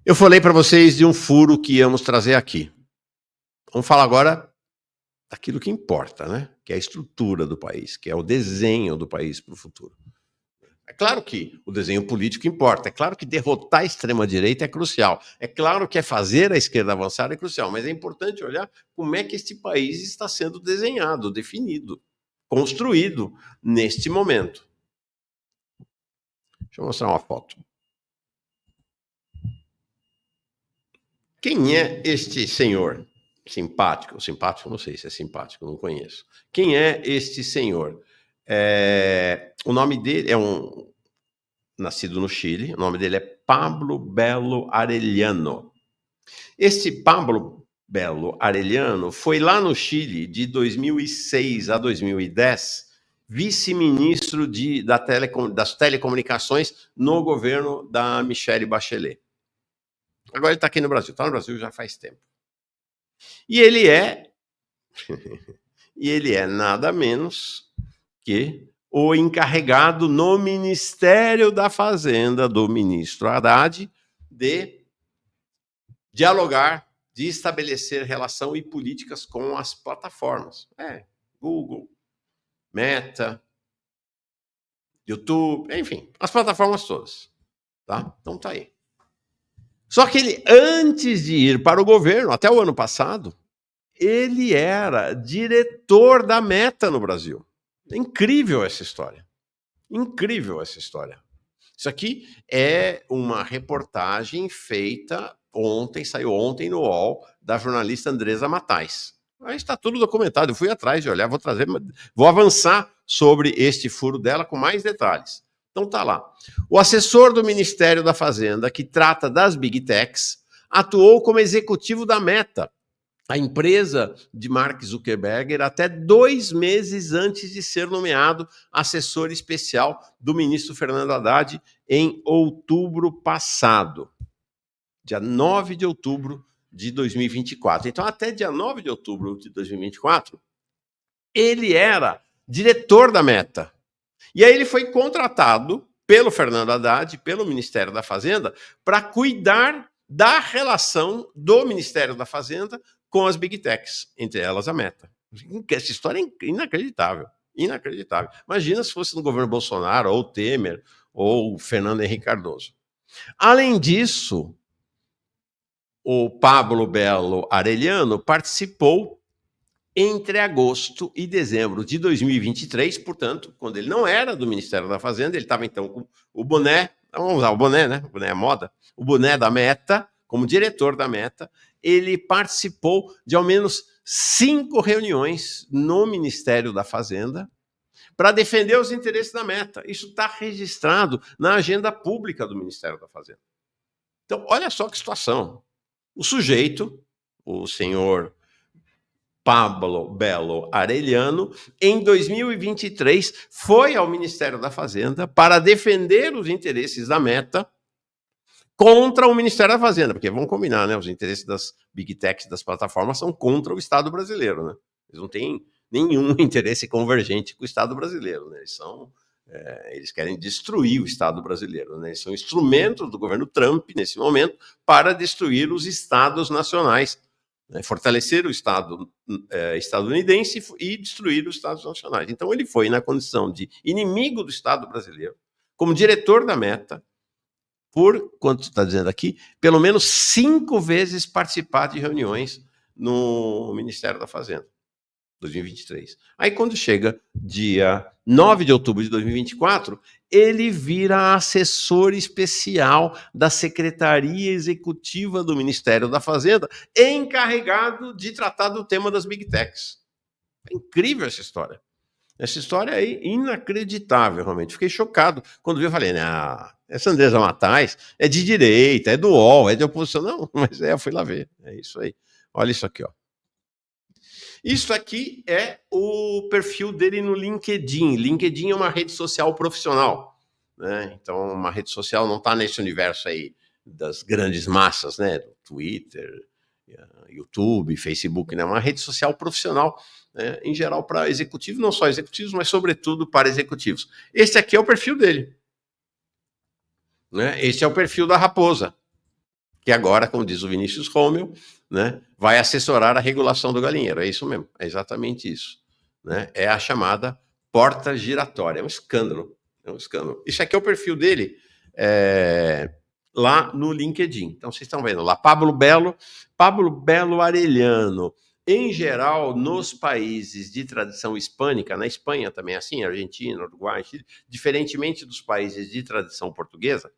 Eu falei para vocês de um furo que íamos trazer aqui. Vamos falar agora daquilo que importa, né? Que é a estrutura do país, que é o desenho do país para o futuro. É claro que o desenho político importa, é claro que derrotar a extrema-direita é crucial, é claro que fazer a esquerda avançar é crucial, mas é importante olhar como é que este país está sendo desenhado, definido, construído neste momento. Deixa eu mostrar uma foto. Quem é este senhor? Simpático? Simpático, não sei se é simpático, não conheço. Quem é este senhor? O nome dele é nascido no Chile, o nome dele é Pablo Belo Arellano. Este Pablo Belo Arellano foi lá no Chile de 2006 a 2010 vice-ministro das telecomunicações no governo da Michelle Bachelet. Agora ele está aqui no Brasil, está no Brasil já faz tempo. E ele é nada menos que o encarregado no Ministério da Fazenda do ministro Haddad de dialogar, de estabelecer relação e políticas com as plataformas. Google, Meta, YouTube, enfim, as plataformas todas. Tá? Então tá aí. Só que ele, antes de ir para o governo, até o ano passado, ele era diretor da Meta no Brasil. É incrível essa história. Incrível essa história. Isso aqui é uma reportagem feita saiu ontem no UOL, da jornalista Andresa Matais. Aí está tudo documentado, eu fui atrás de olhar, vou avançar sobre este furo dela com mais detalhes. Então tá lá. O assessor do Ministério da Fazenda, que trata das Big Techs, atuou como executivo da Meta, a empresa de Mark Zuckerberg, até 2 meses antes de ser nomeado assessor especial do ministro Fernando Haddad em outubro passado, dia 9 de outubro de 2024. Então, até dia 9 de outubro de 2024, ele era diretor da Meta. E aí ele foi contratado pelo Fernando Haddad, pelo Ministério da Fazenda, para cuidar da relação do Ministério da Fazenda com as Big Techs, entre elas a Meta. Essa história é inacreditável. Inacreditável. Imagina se fosse no governo Bolsonaro, ou Temer, ou Fernando Henrique Cardoso. Além disso, o Pablo Belo Arellano participou entre agosto e dezembro de 2023, portanto, quando ele não era do Ministério da Fazenda, ele estava então com o boné, vamos usar o boné, né? O boné é moda, o boné da Meta, como diretor da Meta, ele participou de ao menos 5 reuniões no Ministério da Fazenda para defender os interesses da Meta. Isso está registrado na agenda pública do Ministério da Fazenda. Então, olha só que situação. O sujeito, o senhor Pablo Belo Arellano, em 2023, foi ao Ministério da Fazenda para defender os interesses da Meta contra o Ministério da Fazenda, porque vamos combinar, né? Os interesses das Big Techs, das plataformas, são contra o Estado brasileiro, né? Eles não têm nenhum interesse convergente com o Estado brasileiro, né? Eles querem destruir o Estado brasileiro, né? Eles são instrumentos do governo Trump, nesse momento, para destruir os Estados nacionais, né? Fortalecer o Estado estadunidense e destruir os Estados nacionais. Então ele foi na condição de inimigo do Estado brasileiro, como diretor da Meta, por, quanto está dizendo aqui, pelo menos 5 vezes participar de reuniões no Ministério da Fazenda, 2023. Aí, quando chega dia 9 de outubro de 2024, ele vira assessor especial da Secretaria Executiva do Ministério da Fazenda, encarregado de tratar do tema das Big Techs. É incrível essa história. Essa história é inacreditável, realmente. Fiquei chocado quando vi, eu falei, essa Andresa Matais é de direita, é do UOL, é de oposição. Não, mas eu fui lá ver. É isso aí. Olha isso aqui, ó. Isso aqui é o perfil dele no LinkedIn. LinkedIn é uma rede social profissional, né? Então, uma rede social não está nesse universo aí das grandes massas, né? Twitter, YouTube, Facebook, né? Uma rede social profissional, né? Em geral para executivos, não só executivos, mas sobretudo para executivos. Esse aqui é o perfil dele, né? Esse é o perfil da Raposa. que agora, como diz o Vinícius Rommel, né, vai assessorar a regulação do galinheiro. É isso mesmo, é exatamente isso. Né? É a chamada porta giratória. É um escândalo. É um escândalo. Isso aqui é o perfil dele lá no LinkedIn. Então, vocês estão vendo lá, Pablo Belo Arellano. Em geral, nos países de tradição hispânica, na Espanha também é assim, Argentina, Uruguai, Chile, diferentemente dos países de tradição portuguesa,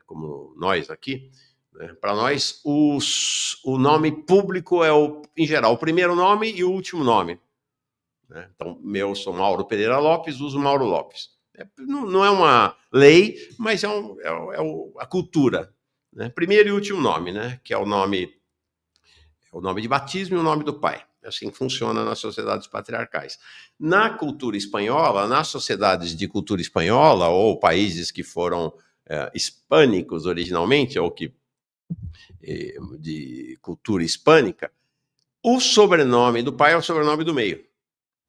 como nós aqui, né, para nós, o nome público é, em geral, o primeiro nome e o último nome. Né? Então, eu sou Mauro Pereira Lopes, uso Mauro Lopes. Não é uma lei, mas é a cultura. Né? Primeiro e último nome, né? Que é o nome de batismo e o nome do pai. É assim que funciona nas sociedades patriarcais. Na cultura espanhola, nas sociedades de cultura espanhola, ou países que foram hispânicos originalmente, ou que de cultura hispânica, o sobrenome do pai é o sobrenome do meio.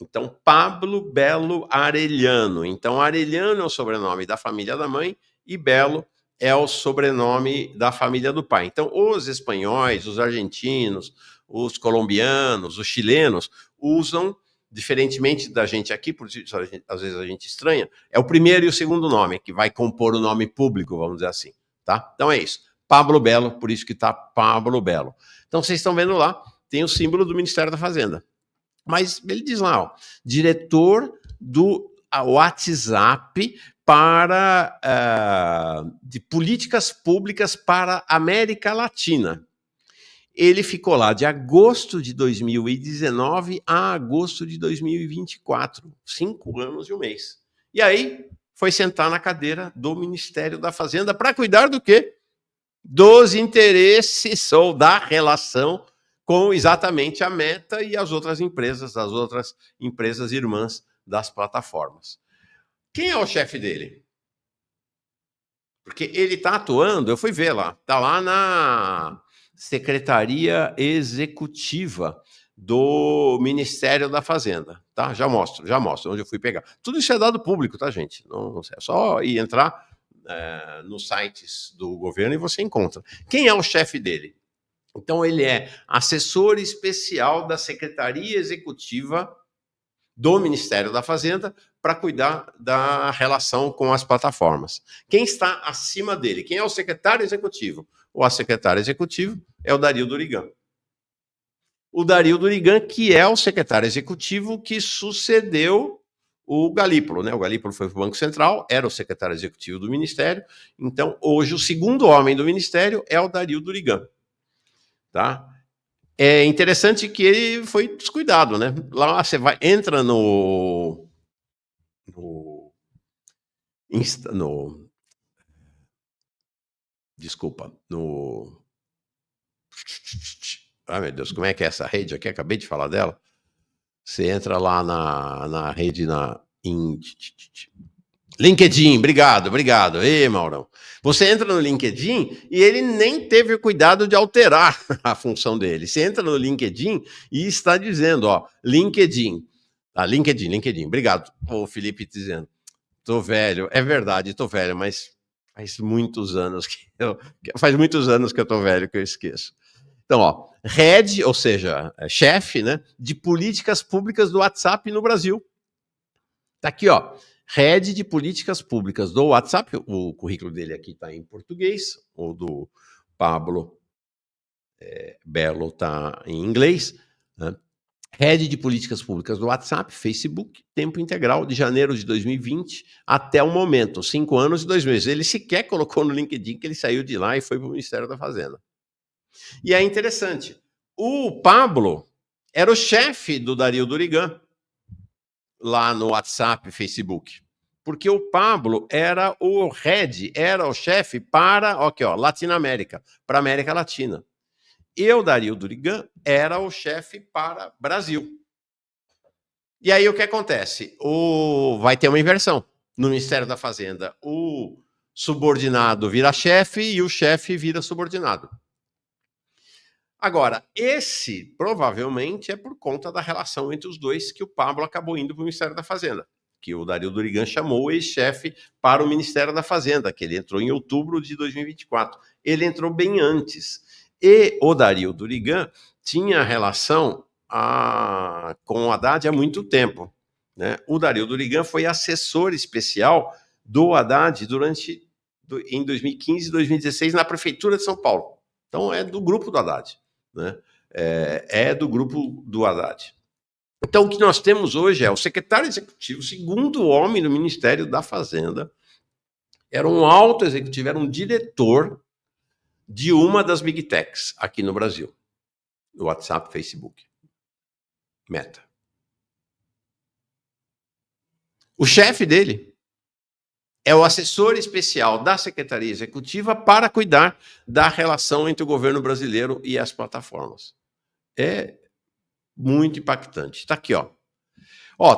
Então, Pablo Belo Arellano. Então, Arellano é o sobrenome da família da mãe e Belo é o sobrenome da família do pai. Então, os espanhóis, os argentinos, os colombianos, os chilenos usam, diferentemente da gente aqui, por isso às vezes a gente estranha, é o primeiro e o segundo nome que vai compor o nome público, vamos dizer assim, tá? Então é isso. Pablo Belo, por isso que está Pablo Belo. Então vocês estão vendo lá, tem o símbolo do Ministério da Fazenda. Mas ele diz lá, ó, diretor do WhatsApp para de políticas públicas para a América Latina. Ele ficou lá de agosto de 2019 a agosto de 2024, 5 anos e um mês. E aí foi sentar na cadeira do Ministério da Fazenda para cuidar do quê? Dos interesses ou da relação com exatamente a Meta e as outras empresas irmãs das plataformas. Quem é o chefe dele? Porque ele está atuando, eu fui ver lá, está lá na Secretaria Executiva do Ministério da Fazenda, tá? Já mostro onde eu fui pegar. Tudo isso é dado público, tá, gente? Não é só ir entrar nos sites do governo e você encontra. Quem é o chefe dele? Então, ele é assessor especial da Secretaria Executiva do Ministério da Fazenda para cuidar da relação com as plataformas. Quem está acima dele? Quem é o secretário executivo? O secretário executivo é o Dario Durigan. O Dario Durigan, que é o secretário executivo que sucedeu o Galípolo, né? O Galípolo foi para o Banco Central, era o secretário executivo do Ministério. Então, hoje, o segundo homem do Ministério é o Dario Durigan. Tá? É interessante que ele foi descuidado, né? Lá você entra no desculpa, ai meu Deus, como é que é essa rede aqui? Acabei de falar dela. Você entra lá na rede em LinkedIn, obrigado. Ei, Maurão. Você entra no LinkedIn e ele nem teve o cuidado de alterar a função dele. Você entra no LinkedIn e está dizendo, ó, LinkedIn. Ah, LinkedIn. Obrigado, o Felipe dizendo. Tô velho, é verdade, tô velho, mas faz muitos anos que eu tô velho que eu esqueço. Então, ó, head, ou seja, chefe, né, de políticas públicas do WhatsApp no Brasil. Tá aqui, ó. Head de políticas públicas do WhatsApp. O currículo dele aqui está em português, o do Pablo Belo está em inglês. Né? Head de políticas públicas do WhatsApp, Facebook, tempo integral, de janeiro de 2020 até o momento, 5 anos e 2 meses. Ele sequer colocou no LinkedIn que ele saiu de lá e foi para o Ministério da Fazenda. E é interessante, o Pablo era o chefe do Dario Durigan lá no WhatsApp, Facebook. Porque o Pablo era o head, era o chefe para, aqui, ó, Latinoamérica, para América Latina. E o Dario Durigan era o chefe para Brasil. E aí o que acontece? Vai ter uma inversão. No Ministério da Fazenda, o subordinado vira chefe e o chefe vira subordinado. Agora, esse provavelmente é por conta da relação entre os dois que o Pablo acabou indo para o Ministério da Fazenda, porque o Dario Durigan chamou o ex-chefe para o Ministério da Fazenda, que ele entrou em outubro de 2024. Ele entrou bem antes. E o Dario Durigan tinha relação com o Haddad há muito tempo, né? O Dario Durigan foi assessor especial do Haddad em 2015 e 2016 na Prefeitura de São Paulo. Então é do grupo do Haddad, né? É do grupo do Haddad. Então o que nós temos hoje é o secretário executivo, segundo homem do Ministério da Fazenda, era um alto executivo, era um diretor de uma das Big Techs aqui no Brasil. WhatsApp, Facebook, Meta. O chefe dele é o assessor especial da Secretaria Executiva para cuidar da relação entre o governo brasileiro e as plataformas. É muito impactante. Está aqui, ó.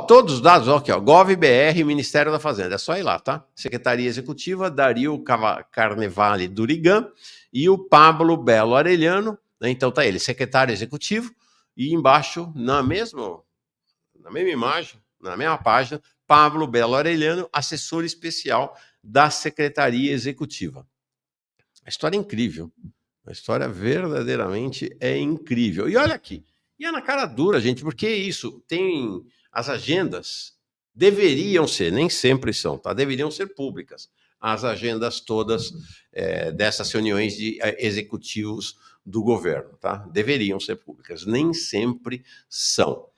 Todos os dados, ó, aqui, ó, GovBR, Ministério da Fazenda. É só ir lá, tá? Secretaria Executiva, Dario Carnevale Durigan e o Pablo Belo Arellano. Né? Então tá ele, secretário executivo, e embaixo, na mesma imagem, na mesma página, Pablo Belo Arellano, assessor especial da Secretaria Executiva. A história é incrível. A história verdadeiramente é incrível. E olha aqui, e é na cara dura, gente, porque isso tem... As agendas deveriam ser, nem sempre são, tá? Deveriam ser públicas. As agendas todas dessas reuniões de executivos do governo, tá? Deveriam ser públicas, nem sempre são.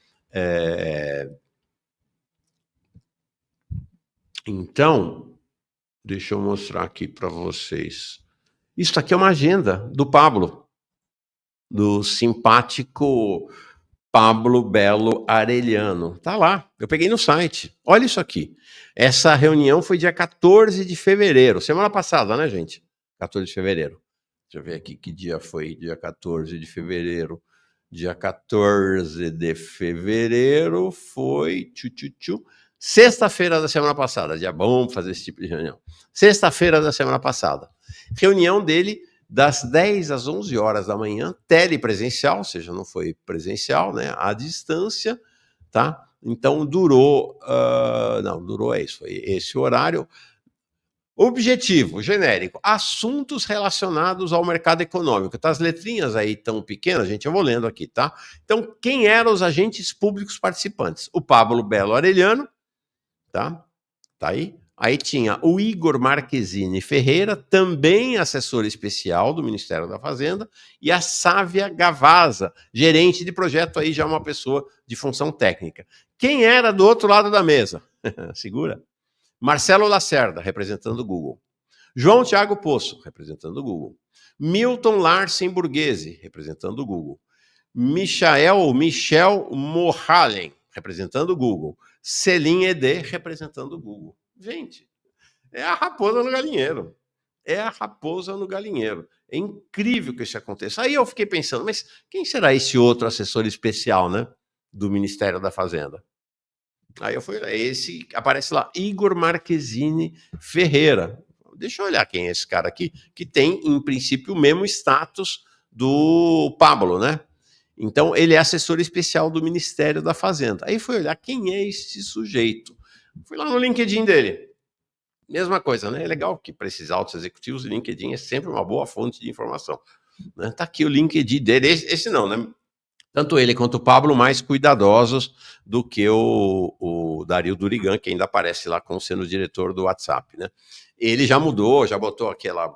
Então, deixa eu mostrar aqui para vocês. Isso aqui é uma agenda do Pablo, do simpático Pablo Belo Arellano. Tá lá, eu peguei no site. Olha isso aqui. Essa reunião foi dia 14 de fevereiro, semana passada, né, gente? 14 de fevereiro. Deixa eu ver aqui que dia foi, dia 14 de fevereiro. Dia 14 de fevereiro foi sexta-feira da semana passada. Dia bom fazer esse tipo de reunião. Sexta-feira da semana passada. Reunião dele das 10 às 11 horas da manhã, telepresencial, ou seja, não foi presencial, né? À distância, tá? Então durou, foi esse horário. Objetivo genérico: assuntos relacionados ao mercado econômico. Tá, as letrinhas aí tão pequenas, gente, eu vou lendo aqui, tá? Então, quem eram os agentes públicos participantes? O Pablo Belo Arellano, tá? Tá aí. Aí tinha o Igor Marquezine Ferreira, também assessor especial do Ministério da Fazenda, e a Sávia Gavazza, gerente de projeto, aí já uma pessoa de função técnica. Quem era do outro lado da mesa? Segura. Marcelo Lacerda, representando o Google. João Thiago Poço, representando o Google. Milton Larsen Borghese, representando o Google. Michel Mohalen, representando o Google. Celine Ed, representando o Google. Gente, é a raposa no galinheiro. É a raposa no galinheiro. É incrível que isso aconteça. Aí eu fiquei pensando, mas quem será esse outro assessor especial, né, do Ministério da Fazenda? Aí eu fui, esse aparece lá, Igor Marquezine Ferreira. Deixa eu olhar quem é esse cara aqui, que tem, em princípio, o mesmo status do Pablo, né? Então, ele é assessor especial do Ministério da Fazenda. Aí fui olhar quem é esse sujeito. Fui lá no LinkedIn dele. Mesma coisa, né? É legal que para esses altos executivos, o LinkedIn é sempre uma boa fonte de informação. Né? Tá aqui o LinkedIn dele. Esse não, né? Tanto ele quanto o Pablo mais cuidadosos do que o Dario Durigan, que ainda aparece lá como sendo o diretor do WhatsApp, né? Ele já mudou, já botou aquela...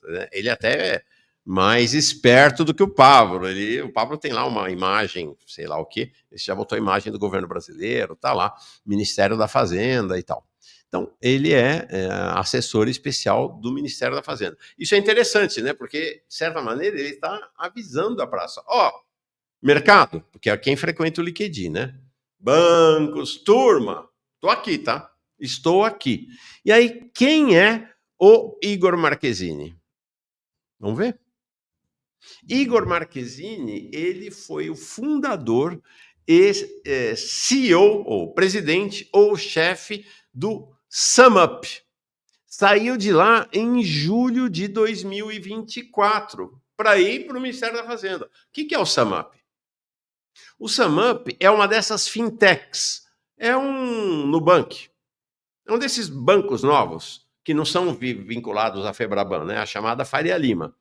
Né? Ele até é mais esperto do que o Pablo. O Pablo tem lá uma imagem, sei lá o quê, ele já botou a imagem do governo brasileiro, tá lá, Ministério da Fazenda e tal. Então, ele é assessor especial do Ministério da Fazenda. Isso é interessante, né? Porque, de certa maneira, ele está avisando a praça. Mercado, porque é quem frequenta o LinkedIn, né? Bancos, turma, tô aqui, tá? Estou aqui. E aí, quem é o Igor Marquezine? Vamos ver? Igor Marquezine, ele foi o fundador e CEO, ou presidente, ou chefe do SumUp. Saiu de lá em julho de 2024 para ir para o Ministério da Fazenda. O que é o SumUp? O SumUp é uma dessas fintechs, é um Nubank, É um desses bancos novos, que não são vinculados à Febraban, né? A chamada Faria Lima.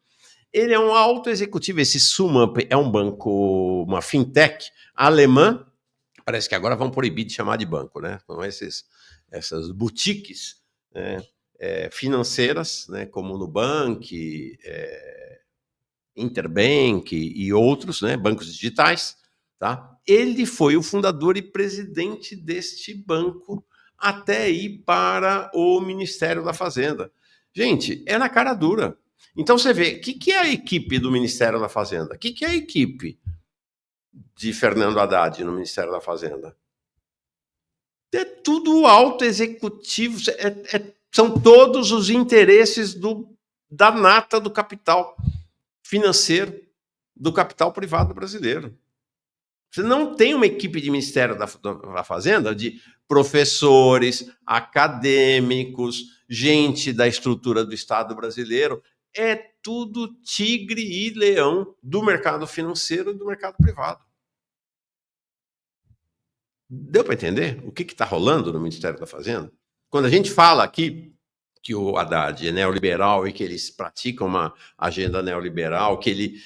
Ele é um alto executivo, esse Sumamp é um banco, uma fintech alemã, parece que agora vão proibir de chamar de banco, né? Então essas boutiques, né, financeiras, né, como o Nubank, Interbank e outros, né, bancos digitais, tá? Ele foi o fundador e presidente deste banco até ir para o Ministério da Fazenda. Gente, é na cara dura. Então você vê, o que é a equipe do Ministério da Fazenda? O que é a equipe de Fernando Haddad no Ministério da Fazenda? É tudo alto executivo, são todos os interesses da nata do capital financeiro, do capital privado brasileiro. Você não tem uma equipe de Ministério da Fazenda de professores, acadêmicos, gente da estrutura do Estado brasileiro. É tudo tigre e leão do mercado financeiro e do mercado privado. Deu para entender o que está rolando no Ministério da Fazenda? Quando a gente fala aqui que o Haddad é neoliberal e que eles praticam uma agenda neoliberal, que ele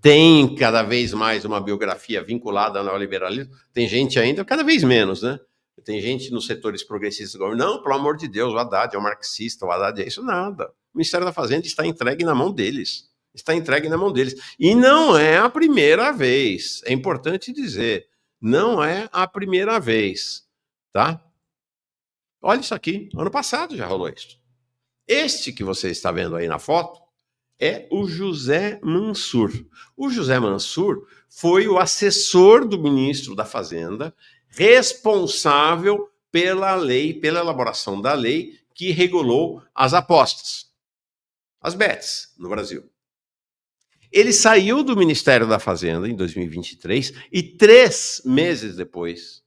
tem cada vez mais uma biografia vinculada ao neoliberalismo, tem gente ainda, cada vez menos, né? Tem gente nos setores progressistas, não, pelo amor de Deus, o Haddad é um marxista, o Haddad é isso, nada. O Ministério da Fazenda está entregue na mão deles. Está entregue na mão deles. E não é a primeira vez, é importante dizer, não é a primeira vez, tá? Olha isso aqui, ano passado já rolou isso. Este que você está vendo aí na foto é o José Mansur. O José Mansur foi o assessor do ministro da Fazenda, responsável pela lei, pela elaboração da lei que regulou as apostas, as bets no Brasil. Ele saiu do Ministério da Fazenda em 2023 e 3 meses depois,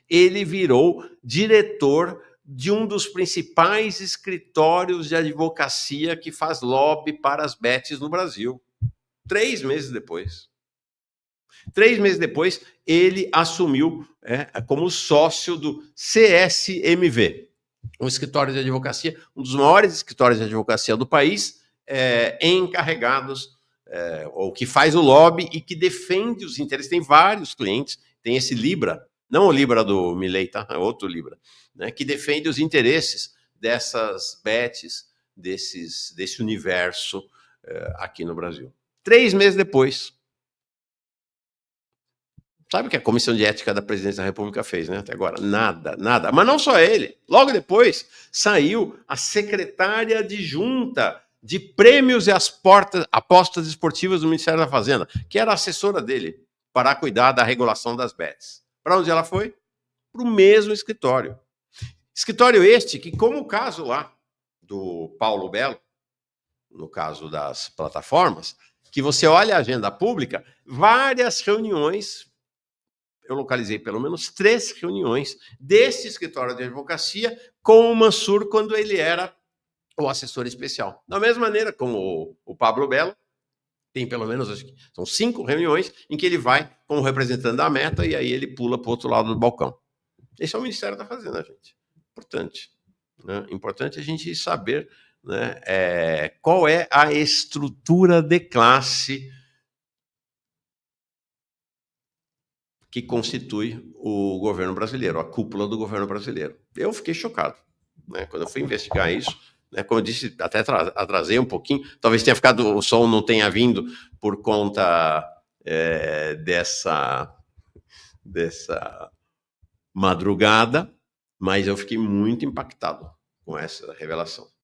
ele virou diretor de um dos principais escritórios de advocacia que faz lobby para as bets no Brasil. 3 meses depois. 3 meses depois, ele assumiu como sócio do CSMV, um escritório de advocacia, um dos maiores escritórios de advocacia do país, encarregados, ou que faz o lobby e que defende os interesses. Tem vários clientes, tem esse Libra, não o Libra do Milei, tá? É outro Libra, né, que defende os interesses dessas bets, desse universo aqui no Brasil. 3 meses depois. Sabe o que a Comissão de Ética da Presidência da República fez, né? Até agora, nada, nada. Mas não só ele. Logo depois, saiu a secretária adjunta de prêmios e apostas esportivas do Ministério da Fazenda, que era assessora dele, para cuidar da regulação das bets. Para onde ela foi? Para o mesmo escritório. Escritório este que, como o caso lá do Paulo Belo, no caso das plataformas, que você olha a agenda pública, várias reuniões, eu localizei pelo menos 3 reuniões desse escritório de advocacia com o Mansur quando ele era o assessor especial. Da mesma maneira como o Pablo Belo, tem pelo menos, acho que são 5 reuniões em que ele vai como representante da Meta e aí ele pula para o outro lado do balcão. Esse é o Ministério da Fazenda, gente. Importante. Né? Importante a gente saber, né, qual é a estrutura de classe que constitui o governo brasileiro, a cúpula do governo brasileiro. Eu fiquei chocado, né, quando eu fui investigar isso. Né, como eu disse, até atrasei um pouquinho. Talvez tenha ficado, o som não tenha vindo por conta dessa madrugada, mas eu fiquei muito impactado com essa revelação.